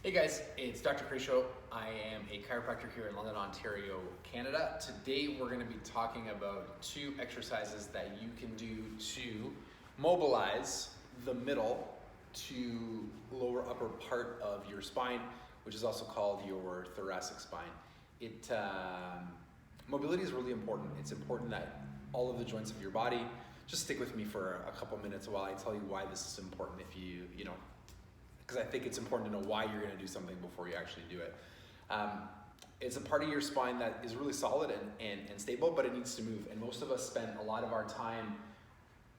Hey guys, it's Dr. Kresimir. I am a chiropractor here in London, Ontario, Canada. Today we're going to be talking about 2 exercises that you can do to mobilize the middle to lower upper part of your spine, which is also called your thoracic spine. Mobility is really important. It's important that all of the joints of your body, just stick with me for a couple minutes while I tell you why this is important, if you know, because I think it's important to know why you're going to do something before you actually do it. It's a part of your spine that is really solid and stable, but it needs to move. And most of us spend a lot of our time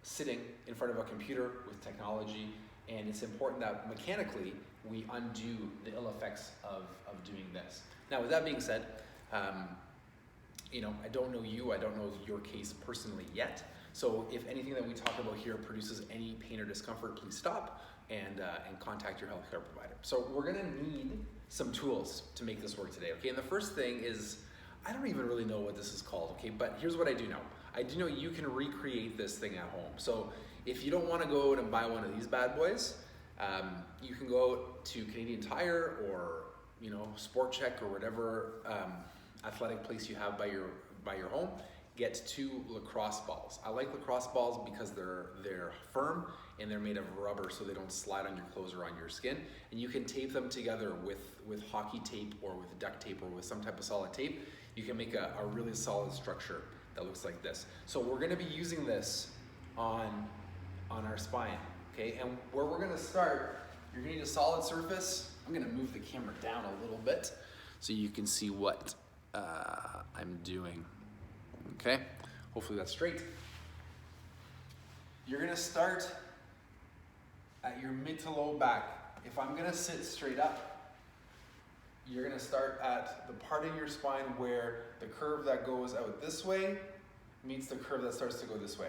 sitting in front of a computer with technology, and it's important that mechanically we undo the ill effects of doing this. Now, with that being said, I don't know you, I don't know your case personally yet. So if anything that we talk about here produces any pain or discomfort, please stop and contact your healthcare provider. So we're gonna need some tools to make this work today, okay? And the first thing is, I don't even really know what this is called, okay? But here's what I do know. I do know you can recreate this thing at home. So if you don't wanna go out and buy one of these bad boys, you can go to Canadian Tire or Sport Check or whatever athletic place you have by your home. Get 2 lacrosse balls. I like lacrosse balls because they're firm and they're made of rubber, so they don't slide on your clothes or on your skin. And you can tape them together with hockey tape or with duct tape or with some type of solid tape. You can make a really solid structure that looks like this. So we're gonna be using this on our spine, okay? And where we're gonna start, you're gonna need a solid surface. I'm gonna move the camera down a little bit so you can see what I'm doing. Okay, hopefully that's straight. You're gonna start at your mid to low back. If I'm gonna sit straight up, you're gonna start at the part of your spine where the curve that goes out this way meets the curve that starts to go this way.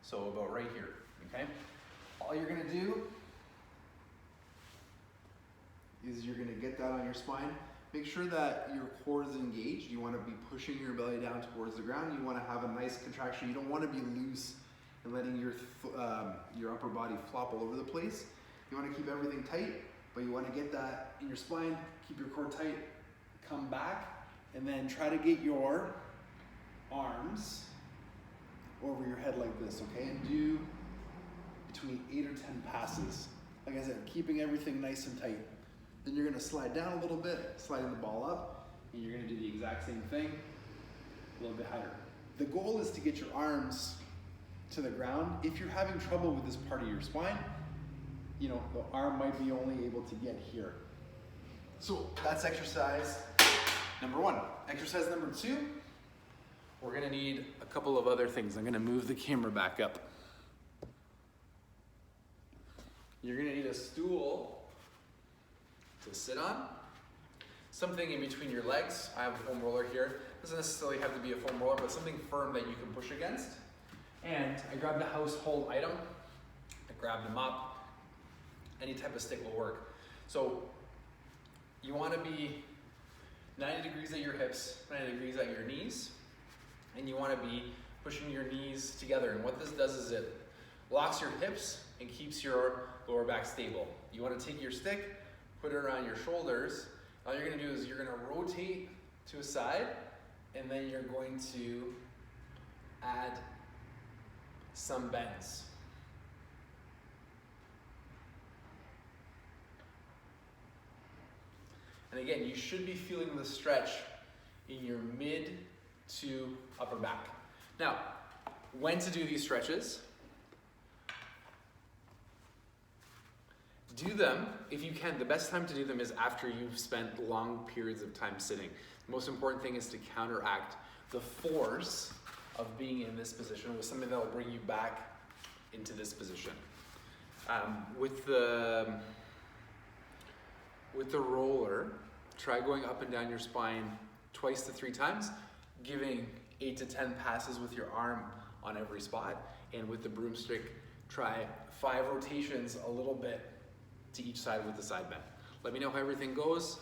So about right here, okay? All you're gonna do is you're gonna get that on your spine. Make sure that your core is engaged. You want to be pushing your belly down towards the ground. You want to have a nice contraction. You don't want to be loose and letting your upper body flop all over the place. You want to keep everything tight, but you want to get that in your spine. Keep your core tight. Come back, and then try to get your arms over your head like this, okay? And do between 8 or 10 passes. Like I said, keeping everything nice and tight. Then you're gonna slide down a little bit, sliding the ball up, and you're gonna do the exact same thing, a little bit higher. The goal is to get your arms to the ground. If you're having trouble with this part of your spine, the arm might be only able to get here. So that's exercise number 1. Exercise number 2, we're gonna need a couple of other things. I'm gonna move the camera back up. You're gonna need a stool to sit on, something in between your legs. I have a foam roller here. Doesn't necessarily have to be a foam roller, but something firm that you can push against. And I grabbed a household item. I grabbed a mop. Any type of stick will work. So you want to be 90 degrees at your hips, 90 degrees at your knees, and you want to be pushing your knees together. And what this does is it locks your hips and keeps your lower back stable. You want to take your stick, put it around your shoulders. All you're gonna do is you're gonna rotate to a side, and then you're going to add some bends. And again, you should be feeling the stretch in your mid to upper back. Now, when to do these stretches? Do them, if you can. The best time to do them is after you've spent long periods of time sitting. The most important thing is to counteract the force of being in this position with something that will bring you back into this position. With the roller, try going up and down your spine 2 to 3 times, giving 8 to 10 passes with your arm on every spot. And with the broomstick, try 5 rotations, a little bit to each side with the side bend. Let me know how everything goes.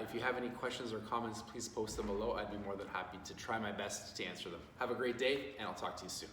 If you have any questions or comments, please post them below. I'd be more than happy to try my best to answer them. Have a great day, and I'll talk to you soon.